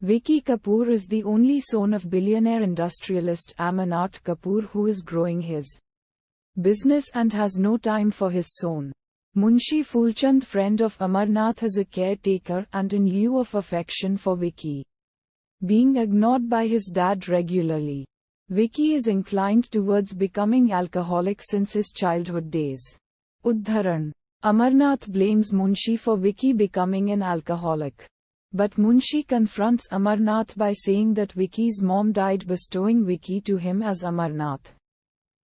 Vicky Kapoor is the only son of billionaire industrialist Amitabh Kapoor who is growing his business and has no time for his son. Munshi Fulchand, friend of Amarnath, is a caretaker and in lieu of affection for Vicky, being ignored by his dad regularly. Vicky is inclined towards becoming alcoholic since his childhood days. Uddharan. Amarnath blames Munshi for Vicky becoming an alcoholic. But Munshi confronts Amarnath by saying that Vicky's mom died bestowing Vicky to him as Amarnath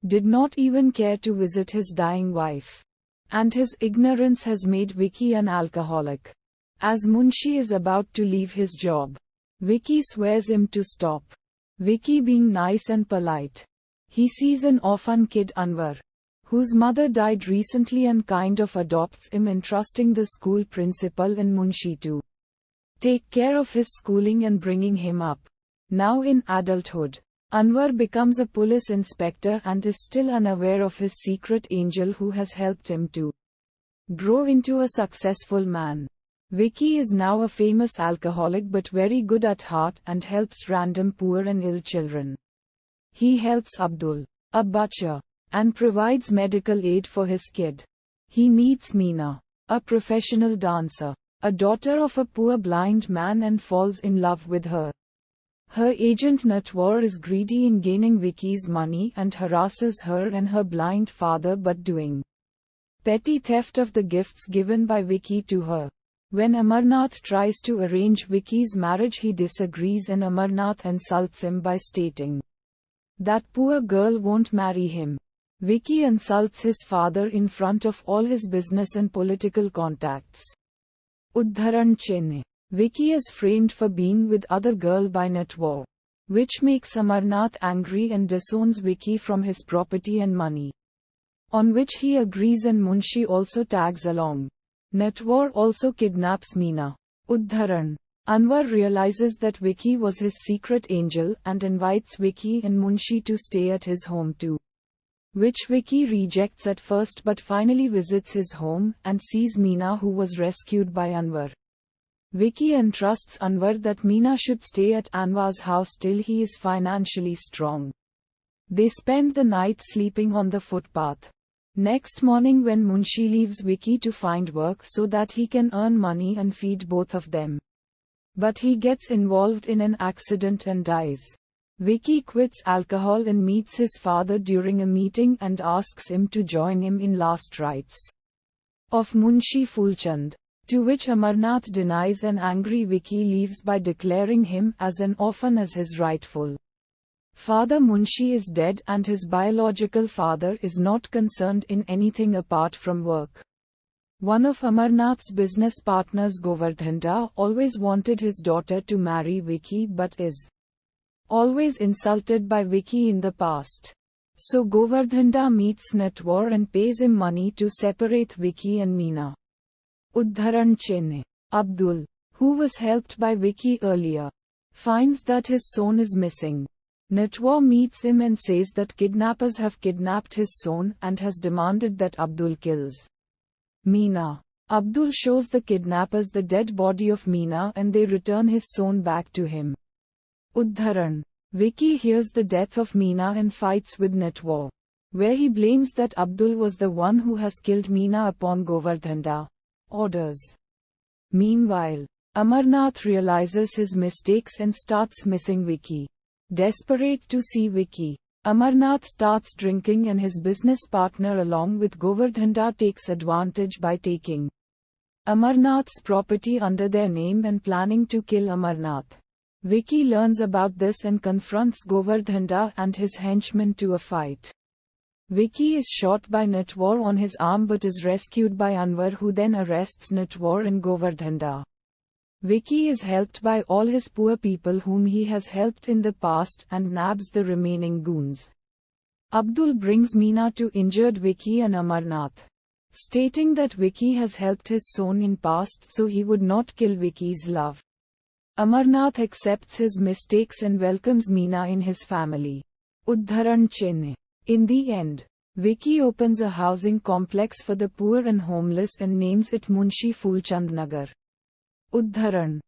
did not even care to visit his dying wife. And his ignorance has made Vicky an alcoholic. As Munshi is about to leave his job, Vicky swears him to stop. Vicky, being nice and polite, he sees an orphan kid, Anwar, whose mother died recently, and kind of adopts him, entrusting the school principal and Munshi to take care of his schooling and bringing him up. Now in adulthood, Anwar becomes a police inspector and is still unaware of his secret angel who has helped him to grow into a successful man. Vicky is now a famous alcoholic but very good at heart and helps random poor and ill children. He helps Abdul, a butcher, and provides medical aid for his kid. He meets Meena, a professional dancer, a daughter of a poor blind man, and falls in love with her. Her agent Natwar is greedy in gaining Vicky's money and harasses her and her blind father, but doing petty theft of the gifts given by Vicky to her. When Amarnath tries to arrange Vicky's marriage, he disagrees and Amarnath insults him by stating that poor girl won't marry him. Vicky insults his father in front of all his business and political contacts. Uddharan Chennai. Vicky is framed for being with other girl by Natwar, which makes Amarnath angry and disowns Vicky from his property and money, on which he agrees, and Munshi also tags along. Natwar also kidnaps Meena. Uddharan. Anwar realizes that Vicky was his secret angel and invites Vicky and Munshi to stay at his home too, which Vicky rejects at first but finally visits his home and sees Meena, who was rescued by Anwar. Vicky entrusts Anwar that Meena should stay at Anwar's house till he is financially strong. They spend the night sleeping on the footpath. Next morning, when Munshi leaves Vicky to find work so that he can earn money and feed both of them, but he gets involved in an accident and dies. Vicky quits alcohol and meets his father during a meeting and asks him to join him in last rites of Munshi Fulchand, to which Amarnath denies, and angry Vicky leaves by declaring him as an orphan as his rightful father. Munshi is dead and his biological father is not concerned in anything apart from work. One of Amarnath's business partners, Govardhana, always wanted his daughter to marry Vicky but is always insulted by Vicky in the past. So Govardhana meets Natwar and pays him money to separate Vicky and Meena. Uddharan Chennai. Abdul, who was helped by Vicky earlier, finds that his son is missing. Natwar meets him and says that kidnappers have kidnapped his son and has demanded that Abdul kills Meena. Abdul shows the kidnappers the dead body of Meena and they return his son back to him. Uddharan. Vicky hears the death of Meena and fights with Natwar, where he blames that Abdul was the one who has killed Meena upon Govardhana orders. Meanwhile, Amarnath realizes his mistakes and starts missing Vicky. Desperate to see Vicky, Amarnath starts drinking and his business partner along with Govardhana takes advantage by taking Amarnath's property under their name and planning to kill Amarnath. Vicky learns about this and confronts Govardhana and his henchmen to a fight. Vicky is shot by Natwar on his arm but is rescued by Anwar, who then arrests Natwar and Govardhana. Vicky is helped by all his poor people whom he has helped in the past and nabs the remaining goons. Abdul brings Meena to injured Vicky and Amarnath, stating that Vicky has helped his son in past so he would not kill Vicky's love. Amarnath accepts his mistakes and welcomes Meena in his family. Uddharan Chennai. In the end, Vicky opens a housing complex for the poor and homeless and names it Munshi Fulchand Nagar. Uddharan.